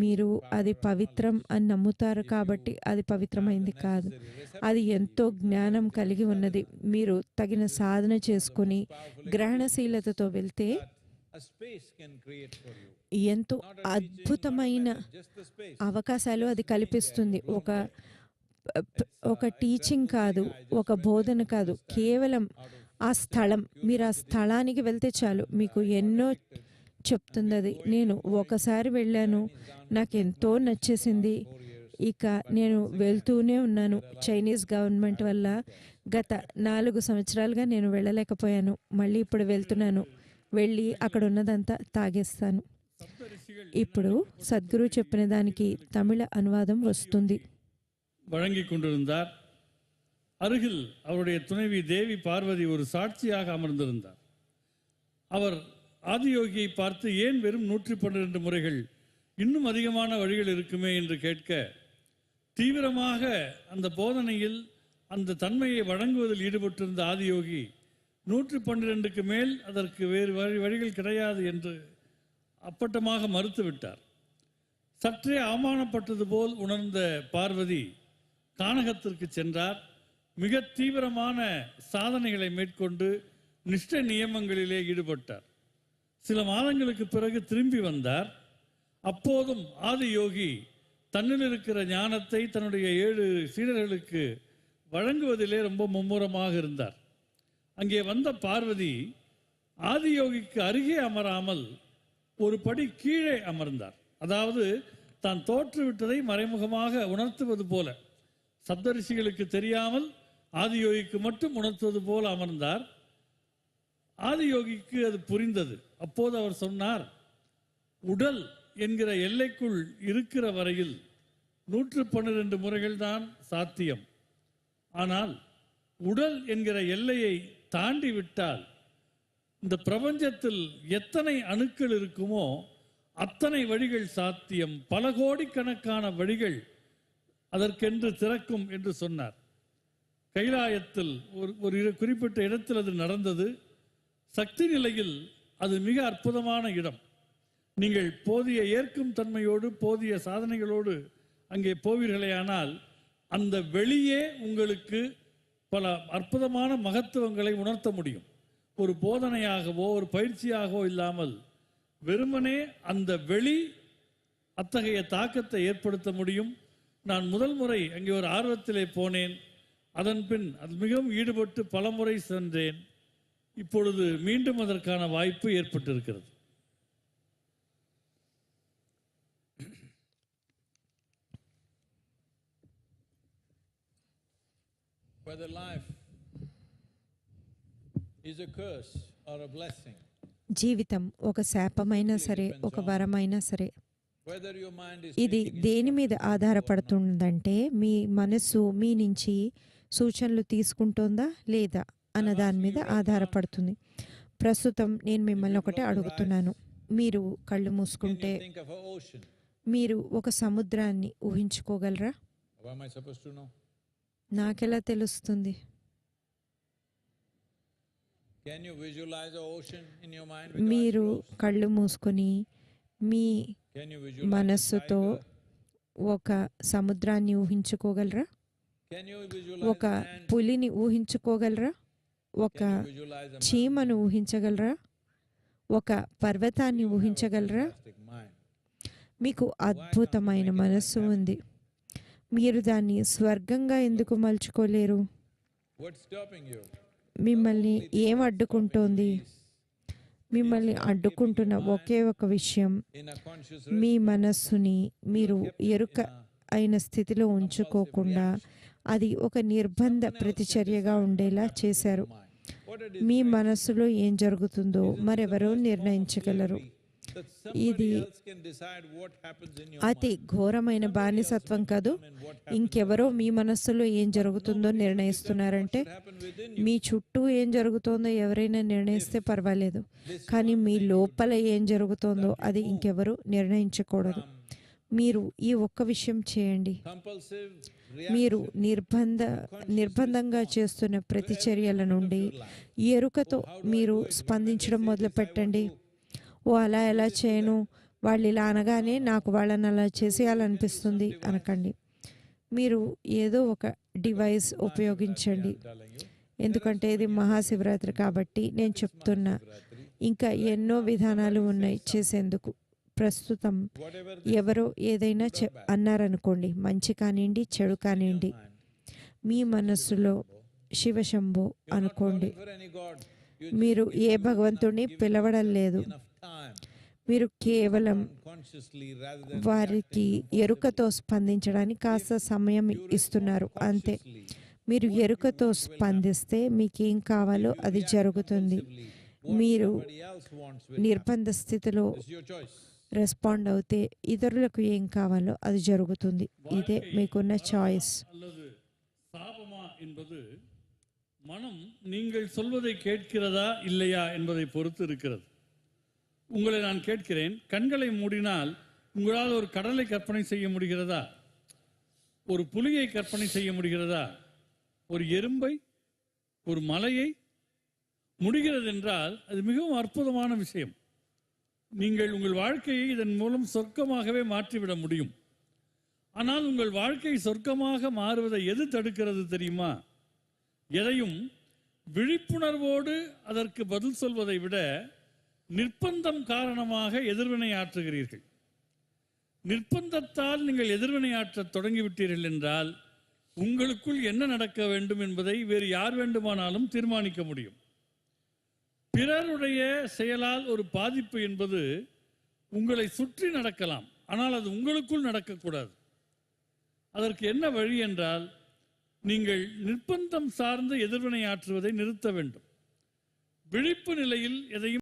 మీరు అది పవిత్రం అని నమ్ముతారు కాబట్టి అది పవిత్రమైంది కాదు. అది ఎంతో జ్ఞానం కలిగి ఉన్నది. మీరు తగిన సాధన చేసుకొని గ్రహణశీలతతో వెళ్తే ఎంతో అద్భుతమైన అవకాశాలు అది కల్పిస్తుంది. ఒక టీచింగ్ కాదు, ఒక బోధన కాదు, కేవలం ఆ స్థలం. మీరు ఆ స్థలానికి వెళ్తే చాలు, మీకు ఎన్నో చెప్తుంది అది. నేను ఒకసారి వెళ్ళాను, నాకు ఎంతో నచ్చేసింది. ఇక నేను వెళ్తూనే ఉన్నాను. చైనీస్ గవర్నమెంట్ వల్ల గత 4 సంవత్సరాలుగా నేను వెళ్ళలేకపోయాను. మళ్ళీ ఇప్పుడు వెళ్తున్నాను. వెళ్ళి అక్కడ ఉన్నదంతా తాగేస్తాను. ఇప్పుడు సద్గురు చెప్పిన దానికి తమిళ అనువాదం వస్తుంది. வழங்கி கொண்டிருந்தார். அருகில் அவருடைய துணைவி தேவி பார்வதி ஒரு சாட்சியாக அமர்ந்திருந்தார். அவர் ஆதியோகியை பார்த்து, ஏன் வெறும் 112 முறைகள், இன்னும் அதிகமான வழிகள் இருக்குமே என்று கேட்க, தீவிரமாக அந்த போதனையில் அந்த தன்மையை வழங்குவதில் ஈடுபட்டிருந்த ஆதியோகி 112க்கு மேல் அதற்கு வேறு வழிகள் கிடையாது என்று அப்பட்டமாக மறுத்துவிட்டார். சற்றே அவமானப்பட்டது போல் உணர்ந்த பார்வதி கானகத்திற்கு சென்றார். மிக தீவிரமான சாதனைகளை மேற்கொண்டு நிஷ்ட நியமங்களிலே ஈடுபட்டார். சில மாதங்களுக்கு பிறகு திரும்பி வந்தார். அப்போதும் ஆதியோகி தன்னில் இருக்கிற ஞானத்தை தன்னுடைய 7 சீடர்களுக்கு வழங்குவதிலே ரொம்ப மும்முரமாக இருந்தார். அங்கே வந்த பார்வதி ஆதியோகிக்கு அருகே அமராமல் ஒரு படி கீழே அமர்ந்தார். அதாவது தான் தோற்றுவிட்டதை மறைமுகமாக உணர்த்துவது போல, சப்தரிஷிகளுக்கு தெரியாமல் ஆதியோகிக்கு மட்டும் உணர்த்துவது போல அமர்ந்தார். ஆதியோகிக்கு அது புரிந்தது. அப்போது அவர் சொன்னார், உடல் என்கிற எல்லைக்குள் இருக்கிற வரையில் 112 முறைகள் தான் சாத்தியம். ஆனால் உடல் என்கிற எல்லையை தாண்டி விட்டால் இந்த பிரபஞ்சத்தில் எத்தனை அணுக்கள் இருக்குமோ அத்தனை வழிகள் சாத்தியம். பல கோடிக்கணக்கான வழிகள் அதற்கென்று திறக்கும் என்று சொன்னார். கைலாயத்தில் ஒரு குறிப்பிட்ட இடத்தில் அது நடந்தது. சக்தி நிலையில் அது மிக அற்புதமான இடம். நீங்கள் போதிய ஏற்கும் தன்மையோடு போதிய சாதனைகளோடு அங்கே போவீர்களேயானால் அந்த வெளியே உங்களுக்கு பல அற்புதமான மகத்துவங்களை உணர்த்த முடியும். ஒரு போதனையாகவோ ஒரு பயிற்சியாகவோ இல்லாமல் வெறுமனே அந்த வெளி அத்தகைய தாக்கத்தை ஏற்படுத்த முடியும். நான் முதல் முறை அங்கே ஒரு ஆர்வத்திலே போனேன். அதன் பின் அது மிகவும் ஈடுபட்டு பல முறை சென்றேன். இப்பொழுது மீண்டும் அதற்கான வாய்ப்பு ஏற்பட்டிருக்கிறது. Whether life is a curse or a blessing, జీవితం ఒక శాపమైనా సరే ఒక వరమైనా సరే, ఇది దేని మీద ఆధారపడుతుందంటే మీ మనసు మీ నుంచి సూచనలు తీసుకుంటోందా లేదా అన్న దాని మీద ఆధారపడుతుంది. ప్రస్తుతం నేను మిమ్మల్ని ఒకటే అడుగుతున్నాను. మీరు కళ్ళు మూసుకుంటే మీరు ఒక సముద్రాన్ని ఊహించుకోగలరా? నాకెలా తెలుస్తుంది? మీరు కళ్ళు మూసుకొని మీ మనస్సుతో ఒక సముద్రాన్ని ఊహించుకోగలరా? ఒక పులిని ఊహించుకోగలరా? ఒక చీమను ఊహించగలరా? ఒక పర్వతాన్ని ఊహించగలరా? మీకు అద్భుతమైన మనస్సు ఉంది. మీరు దాన్ని స్వర్గంగా ఎందుకు మలుచుకోలేరు? మిమ్మల్ని ఏం అడ్డుకుంటోంది? మిమ్మల్ని అడ్డుకుంటున్న ఒకే ఒక విషయం, మీ మనస్సుని మీరు ఎరుక అయిన స్థితిలో ఉంచుకోకుండా అది ఒక నిర్బంధ ప్రతిచర్యగా ఉండేలా చేశారు. మీ మనస్సులో ఏం జరుగుతుందో మరెవరూ నిర్ణయించగలరు. ఇది అతి ఘోరమైన బానిసత్వం కాదు. ఇంకెవరో మీ మనస్సులో ఏం జరుగుతుందో నిర్ణయిస్తున్నారంటే, మీ చుట్టూ ఏం జరుగుతుందో ఎవరైనా నిర్ణయిస్తే పర్వాలేదు, కానీ మీ లోపల ఏం జరుగుతుందో అది ఇంకెవరు నిర్ణయించకూడదు. మీరు ఈ ఒక్క విషయం చేయండి. మీరు నిర్బంధంగా చేస్తున్న ప్రతిచర్యల నుండి ఎరుకతో మీరు స్పందించడం మొదలుపెట్టండి. ఓ అలా ఎలా చేయను, వాళ్ళు ఇలా అనగానే నాకు వాళ్ళని అలా చేసేయాలనిపిస్తుంది అనకండి. మీరు ఏదో ఒక డివైస్ ఉపయోగించండి. ఎందుకంటే ఇది మహాశివరాత్రి కాబట్టి నేను చెప్తున్నా. ఇంకా ఎన్నో విధానాలు ఉన్నాయి చేసేందుకు. ప్రస్తుతం ఎవరో ఏదైనా అన్నారనుకోండి, మంచి కానివ్వండి చెడు కానివ్వండి, మీ మనస్సులో శివశంభో అనుకోండి. మీరు ఏ భగవంతుడిని పిలవడం లేదు. మీరు కేవలం వారికి ఎరుకతో స్పందించడానికి కాస్త సమయం ఇస్తున్నారు అంతే. మీరు ఎరుకతో స్పందిస్తే మీకేం కావాలో అది జరుగుతుంది. మీరు నిర్బంధ స్థితిలో రెస్పాండ్ అవుతే ఇతరులకు ఏం కావాలో అది జరుగుతుంది. ఇదే మీకున్న చాయిస్. அல்லது சாபமா என்பது மனம் நீங்கள் சொல்வதை கேட்கிறதா இல்லையா என்பதை பொறுத்து இருக்கிறது. உங்களை நான் கேட்கிறேன், கண்களை மூடினால் உங்களால் ஒரு கடலை கற்பனை செய்ய முடிகிறதா? ஒரு புலியை கற்பனை செய்ய முடிகிறதா? ஒரு எறும்பை, ஒரு மலையை? முடிகிறது என்றால் அது மிகவும் அற்புதமான விஷயம். நீங்கள் உங்கள் வாழ்க்கையை இதன் மூலம் சொர்க்கமாகவே மாற்றிவிட முடியும். ஆனால் உங்கள் வாழ்க்கை சொர்க்கமாக மாறுவதை எது தடுக்கிறது தெரியுமா? எதையும் விழிப்புணர்வோடு அதற்கு பதில் சொல்வதை விட நிர்பந்தம் காரணமாக எதிர்வினை ஆற்றுகிறீர்கள். நிர்பந்தத்தால் நீங்கள் எதிர்வினை ஆற்றத் தொடங்கிவிட்டீர்கள் என்றால் உங்களுக்குள் என்ன நடக்க வேண்டும் என்பதை வேறு யார் வேண்டுமானாலும் தீர்மானிக்க முடியும். பிறருடைய செயலால் ஒரு பாதிப்பு என்பது உங்களை சுற்றி நடக்கலாம், ஆனால் அது உங்களுக்குள் நடக்கக்கூடாது. அதற்கு என்ன வழி என்றால், நீங்கள் நிர்பந்தம் சார்ந்த எதிர்வினை ஆற்றுவதை நிறுத்த வேண்டும். விழிப்பு நிலையில் எதையும்